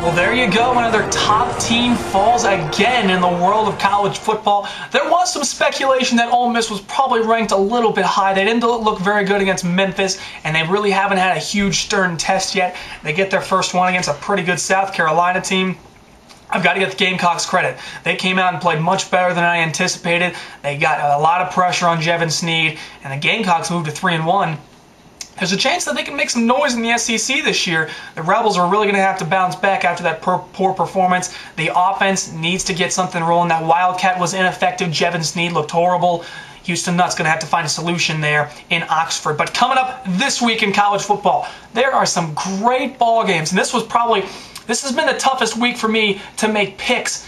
Well, there you go. Another top team falls again in the world of college football. There was some speculation that Ole Miss was probably ranked a little bit high. They didn't look very good against Memphis, and they really haven't had a huge stern test yet. They get their first one against a pretty good South Carolina team. I've got to get the Gamecocks credit. They came out and played much better than I anticipated. They got a lot of pressure on Jevin Sneed, and the Gamecocks moved to 3-1. There's a chance that they can make some noise in the SEC this year. The Rebels are really going to have to bounce back after that poor performance. The offense needs to get something rolling. That Wildcat was ineffective. Jevin Sneed looked horrible. Houston Nutt's going to have to find a solution there in Oxford. But coming up this week in college football, there are some great ball games. And this has been the toughest week for me to make picks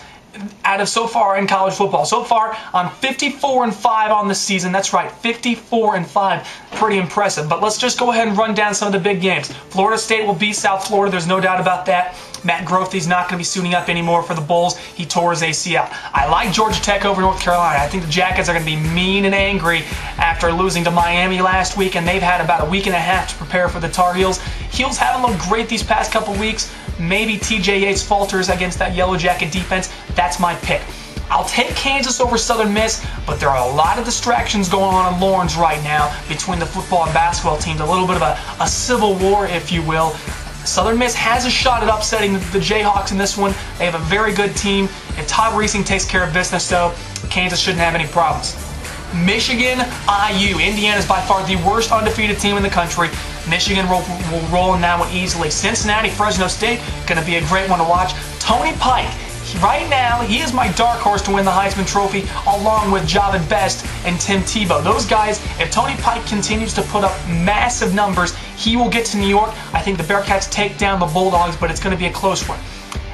out of so far in college football. So far, I'm 54-5 on the season. That's right, 54-5. Pretty impressive. But let's just go ahead and run down some of the big games. Florida State will beat South Florida. There's no doubt about that. Matt Grothy's not going to be suiting up anymore for the Bulls. He tore his ACL. I like Georgia Tech over North Carolina. I think the Jackets are going to be mean and angry after losing to Miami last week, and they've had about a week and a half to prepare for the Tar Heels. Heels haven't looked great these past couple weeks. Maybe TJ Yates falters against that Yellow Jacket defense. That's my pick. I'll take Kansas over Southern Miss, but there are a lot of distractions going on in Lawrence right now between the football and basketball teams. A little bit of a civil war, if you will. Southern Miss has a shot at upsetting the Jayhawks in this one. They have a very good team. If Todd Reesing takes care of business, though, Kansas shouldn't have any problems. Michigan, IU. Indiana is by far the worst undefeated team in the country. Michigan will roll in that one easily. Cincinnati, Fresno State, going to be a great one to watch. Tony Pike, right now, he is my dark horse to win the Heisman Trophy, along with Javid Best and Tim Tebow. Those guys, if Tony Pike continues to put up massive numbers, he will get to New York. I think the Bearcats take down the Bulldogs, but it's going to be a close one.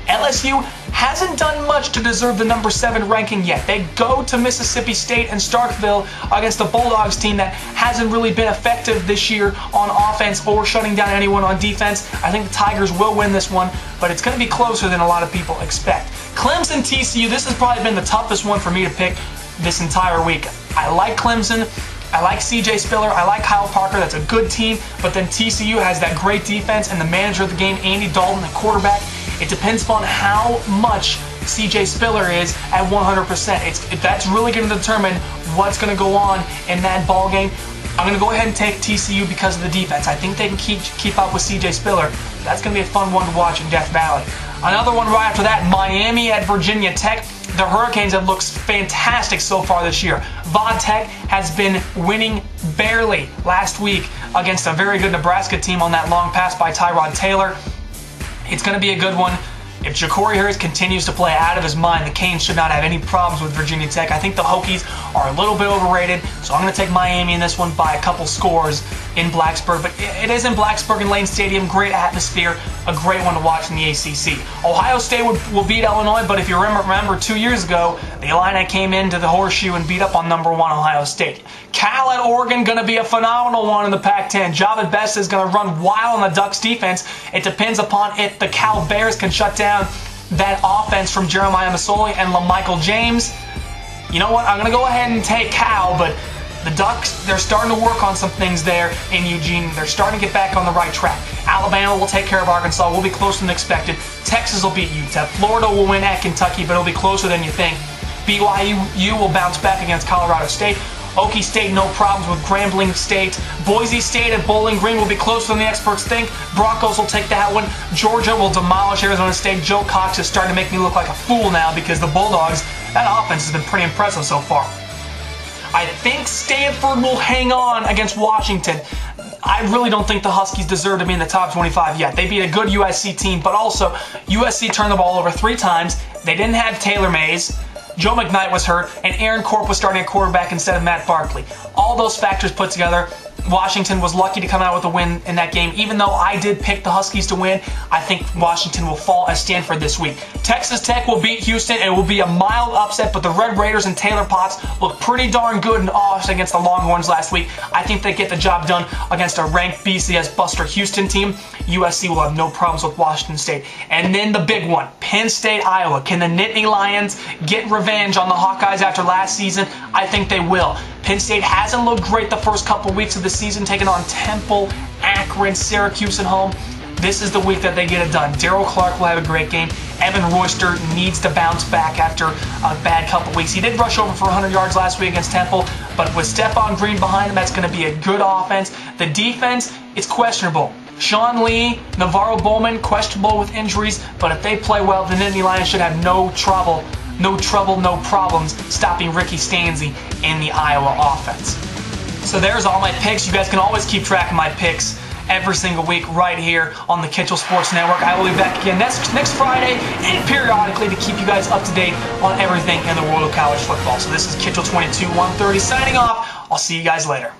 LSU hasn't done much to deserve the number 7 ranking yet. They go to Mississippi State and Starkville against the Bulldogs team that hasn't really been effective this year on offense or shutting down anyone on defense. I think the Tigers will win this one, but it's going to be closer than a lot of people expect. Clemson, TCU, this has probably been the toughest one for me to pick this entire week. I like Clemson. I like CJ Spiller. I like Kyle Parker. That's a good team. But then TCU has that great defense, and the manager of the game, Andy Dalton, the quarterback. It depends upon how much CJ Spiller is at 100%. That's really going to determine what's going to go on in that ball game. I'm going to go ahead and take TCU because of the defense. I think they can keep up with CJ Spiller. That's going to be a fun one to watch in Death Valley. Another one right after that, Miami at Virginia Tech. The Hurricanes have looked fantastic so far this year. Vod Tech has been winning barely last week against a very good Nebraska team on that long pass by Tyrod Taylor. It's going to be a good one. If Ja'Cory Harris continues to play out of his mind, the Canes should not have any problems with Virginia Tech. I think the Hokies are a little bit overrated, so I'm going to take Miami in this one by a couple scores in Blacksburg. But it is in Blacksburg and Lane Stadium. Great atmosphere. A great one to watch in the ACC. Ohio State will beat Illinois, but if you remember 2 years ago, the Illini came into the Horseshoe and beat up on number 1 Ohio State. Cal at Oregon, going to be a phenomenal one in the Pac-10. Javid Best is going to run wild on the Ducks defense. It depends upon if the Cal Bears can shut down that offense from Jeremiah Masoli and LaMichael James. You know what? I'm going to go ahead and take Cal, but the Ducks, they're starting to work on some things there in Eugene. They're starting to get back on the right track. Alabama will take care of Arkansas. We'll be closer than expected. Texas will beat UTEP. Florida will win at Kentucky, but it'll be closer than you think. BYU will bounce back against Colorado State. Okie State, no problems with Grambling State. Boise State at Bowling Green will be closer than the experts think. Broncos will take that one. Georgia will demolish Arizona State. Joe Cox is starting to make me look like a fool now because the Bulldogs, that offense has been pretty impressive so far. I think Stanford will hang on against Washington. I really don't think the Huskies deserve to be in the top 25 yet. They beat a good USC team, but also USC turned the ball over 3 times. They didn't have Taylor Mays. Joe McKnight was hurt, and Aaron Corp was starting at quarterback instead of Matt Barkley. All those factors put together, Washington was lucky to come out with a win in that game. Even though I did pick the Huskies to win, I think Washington will fall as Stanford this week. Texas Tech will beat Houston. It will be a mild upset, but the Red Raiders and Taylor Potts looked pretty darn good in Austin against the Longhorns last week. I think they get the job done against a ranked BCS Buster Houston team. USC will have no problems with Washington State. And then the big one, Penn State, Iowa. Can the Nittany Lions get revenge on the Hawkeyes after last season? I think they will. Penn State hasn't looked great the first couple weeks of the season, taking on Temple, Akron, Syracuse at home. this is the week that they get it done. Daryl Clark will have a great game. Evan Royster needs to bounce back after a bad couple weeks. He did rush over for 100 yards last week against Temple, but with Stephon Green behind him, that's going to be a good offense. The defense, it's questionable. Sean Lee, Navarro Bowman, questionable with injuries, but if they play well, the Nittany Lions should have no problems stopping Ricky Stanzi in the Iowa offense. So there's all my picks. You guys can always keep track of my picks every single week right here on the Kitchell Sports Network. I will be back again next Friday and periodically to keep you guys up to date on everything in the world of college football. So this is Kitchell 22 130 signing off. I'll see you guys later.